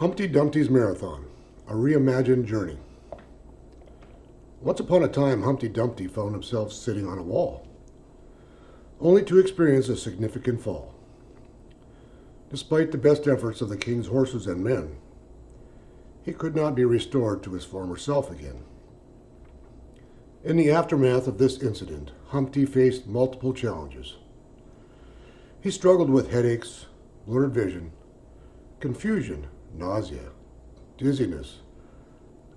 Humpty Dumptys Marathon, a reimagined journey. Once upon a time, Humpty Dumpty found himself sitting on a wall, only to experience a significant fall. Despite the best efforts of the king's horses and men, he could not be restored to his former self again. In the aftermath of this incident, Humpty faced multiple challenges. He struggled with headaches, blurred vision, confusion, nausea, dizziness,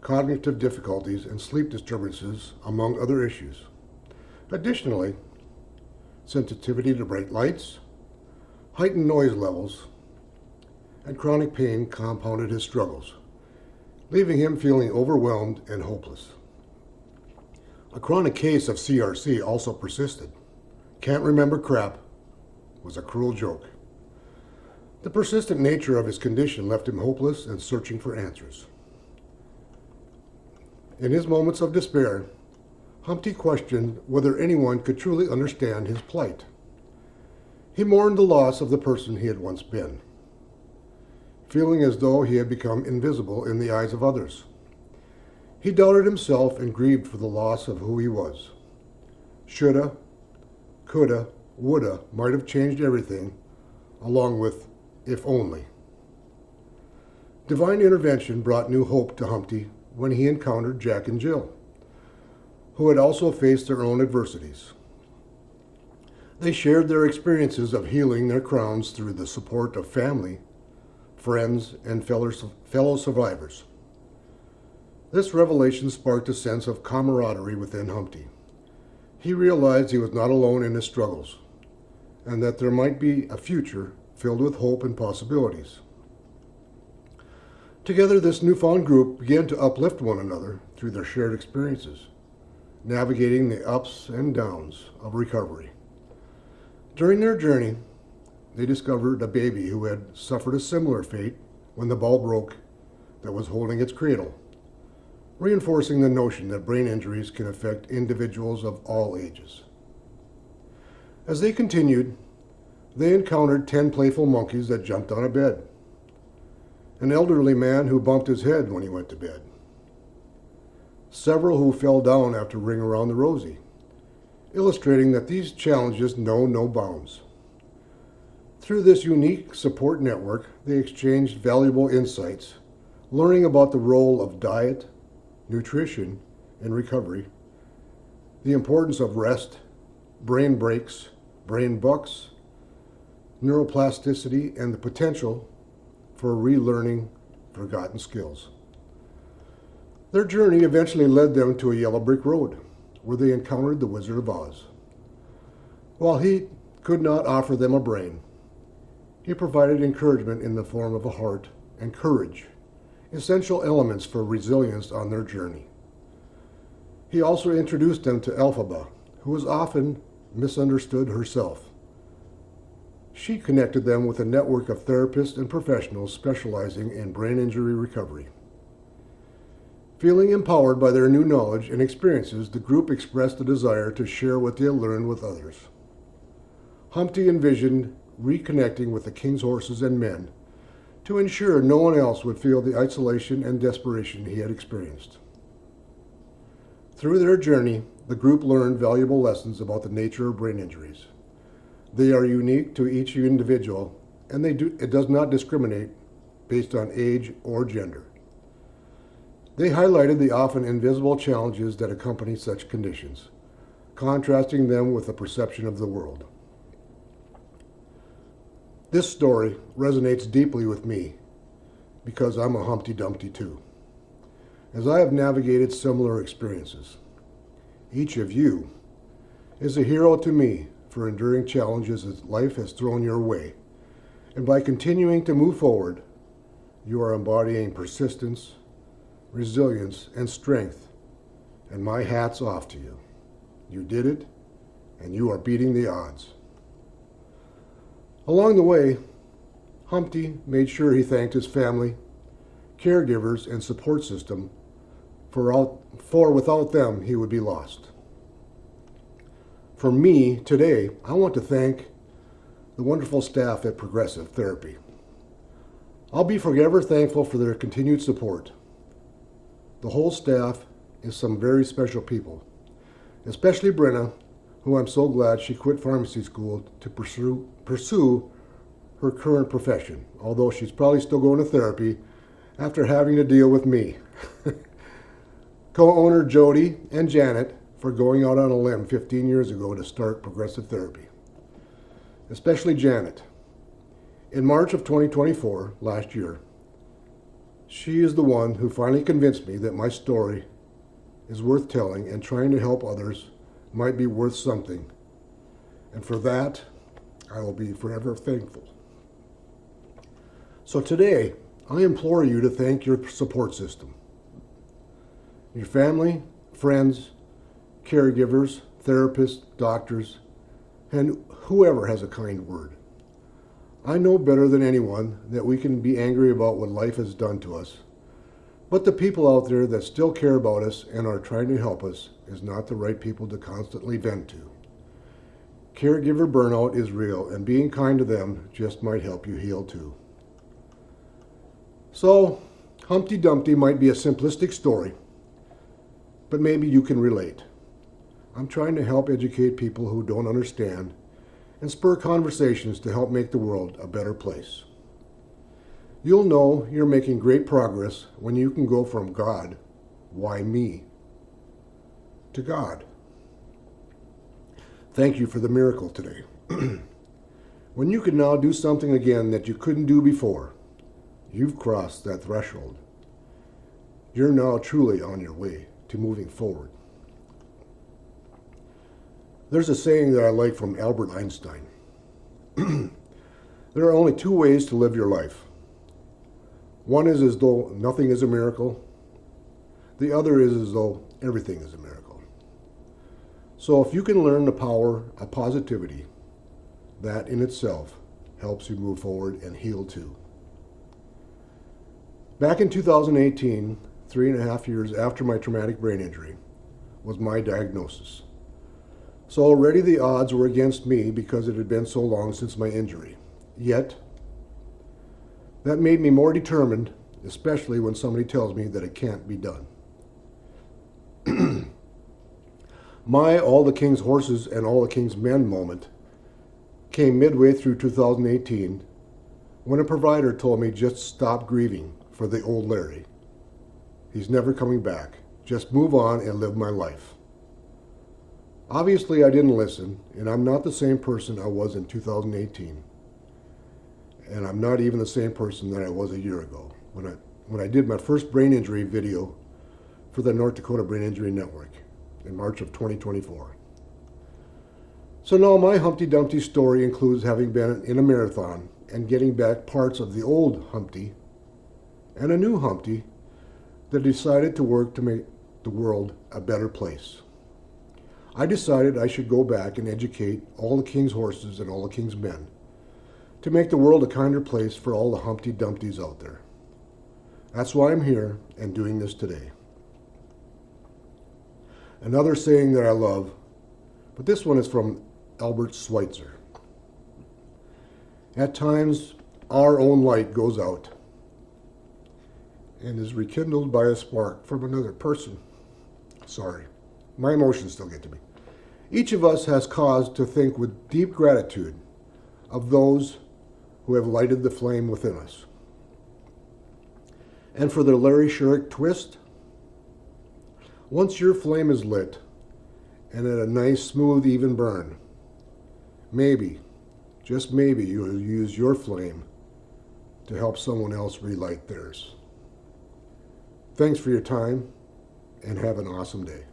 cognitive difficulties, and sleep disturbances, among other issues. Additionally, sensitivity to bright lights, heightened noise levels, and chronic pain compounded his struggles, leaving him feeling overwhelmed and hopeless. A chronic case of CRC also persisted. Can't remember crap was a cruel joke. The persistent nature of his condition left him hopeless and searching for answers. In his moments of despair, Humpty questioned whether anyone could truly understand his plight. He mourned the loss of the person he had once been, feeling as though he had become invisible in the eyes of others. He doubted himself and grieved for the loss of who he was. Shoulda, coulda, woulda might have changed everything, along with if only. Divine intervention brought new hope to Humpty when he encountered Jack and Jill, who had also faced their own adversities. They shared their experiences of healing their crowns through the support of family, friends, and fellow survivors. This revelation sparked a sense of camaraderie within Humpty. He realized he was not alone in his struggles, and that there might be a future filled with hope and possibilities. Together, this newfound group began to uplift one another through their shared experiences, navigating the ups and downs of recovery. During their journey, they discovered a baby who had suffered a similar fate when the ball broke that was holding its cradle, reinforcing the notion that brain injuries can affect individuals of all ages. As they continued, they encountered 10 playful monkeys that jumped on a bed, an elderly man who bumped his head when he went to bed, several who fell down after Ring Around the Rosie, illustrating that these challenges know no bounds. Through this unique support network, they exchanged valuable insights, learning about the role of diet, nutrition, and recovery, the importance of rest, brain breaks, brain bucks, neuroplasticity, and the potential for relearning forgotten skills. Their journey eventually led them to a yellow brick road, where they encountered the Wizard of Oz. While he could not offer them a brain, he provided encouragement in the form of a heart and courage, essential elements for resilience on their journey. He also introduced them to Elphaba, who was often misunderstood herself. She connected them with a network of therapists and professionals specializing in brain injury recovery. Feeling empowered by their new knowledge and experiences, the group expressed a desire to share what they had learned with others. Humpty envisioned reconnecting with the king's horses and men to ensure no one else would feel the isolation and desperation he had experienced. Through their journey, the group learned valuable lessons about the nature of brain injuries. They are unique to each individual, and it does not discriminate based on age or gender. They highlighted the often invisible challenges that accompany such conditions, contrasting them with the perception of the world. This story resonates deeply with me because I'm a Humpty Dumpty too, as I have navigated similar experiences. Each of you is a hero to me for enduring challenges that life has thrown your way, and by continuing to move forward, you are embodying persistence, resilience, and strength, and my hat's off to you. You did it, and you are beating the odds. Along the way, Humpty made sure he thanked his family, caregivers, and support system, for without them he would be lost. For me, today, I want to thank the wonderful staff at Progressive Therapy. I'll be forever thankful for their continued support. The whole staff is some very special people, especially Brenna, who I'm so glad she quit pharmacy school to pursue her current profession, although she's probably still going to therapy after having to deal with me. Co-owner Jody and Janet for going out on a limb 15 years ago to start progressive therapy. Especially Janet. In March of 2024, last year, she is the one who finally convinced me that my story is worth telling and trying to help others might be worth something. And for that, I will be forever thankful. So today, I implore you to thank your support system. Your family, friends, caregivers, therapists, doctors, and whoever has a kind word. I know better than anyone that we can be angry about what life has done to us, but the people out there that still care about us and are trying to help us is not the right people to constantly vent to. Caregiver burnout is real, and being kind to them just might help you heal too. So, Humpty Dumpty might be a simplistic story, but maybe you can relate. I'm trying to help educate people who don't understand and spur conversations to help make the world a better place. You'll know you're making great progress when you can go from God, why me, to God. Thank you for the miracle today. When you can now do something again that you couldn't do before, you've crossed that threshold. You're now truly on your way to moving forward. There's a saying that I like from Albert Einstein. There are only two ways to live your life. One is as though nothing is a miracle. The other is as though everything is a miracle. So if you can learn the power of positivity, that in itself helps you move forward and heal too. Back in 2018, 3.5 years after my traumatic brain injury, was my diagnosis. So already the odds were against me because it had been so long since my injury. Yet, that made me more determined, especially when somebody tells me that it can't be done. My all the king's horses and all the king's men moment came midway through 2018 when a provider told me just stop grieving for the old Larry. He's never coming back. Just move on and live my life. Obviously, I didn't listen, and I'm not the same person I was in 2018. And I'm not even the same person that I was a year ago when I did my first brain injury video for the North Dakota Brain Injury Network in March of 2024. So now my Humpty Dumpty story includes having been in a marathon and getting back parts of the old Humpty and a new Humpty that decided to work to make the world a better place. I decided I should go back and educate all the king's horses and all the king's men to make the world a kinder place for all the Humpty Dumptys out there. That's why I'm here and doing this today. Another saying that I love, but this one is from Albert Schweitzer. At times, our own light goes out and is rekindled by a spark from another person. Sorry, my emotions still get to me. Each of us has cause to think with deep gratitude of those who have lighted the flame within us. And for the Larry Sherrick twist, once your flame is lit and at a nice, smooth, even burn, maybe, just maybe, you'll use your flame to help someone else relight theirs. Thanks for your time, and have an awesome day.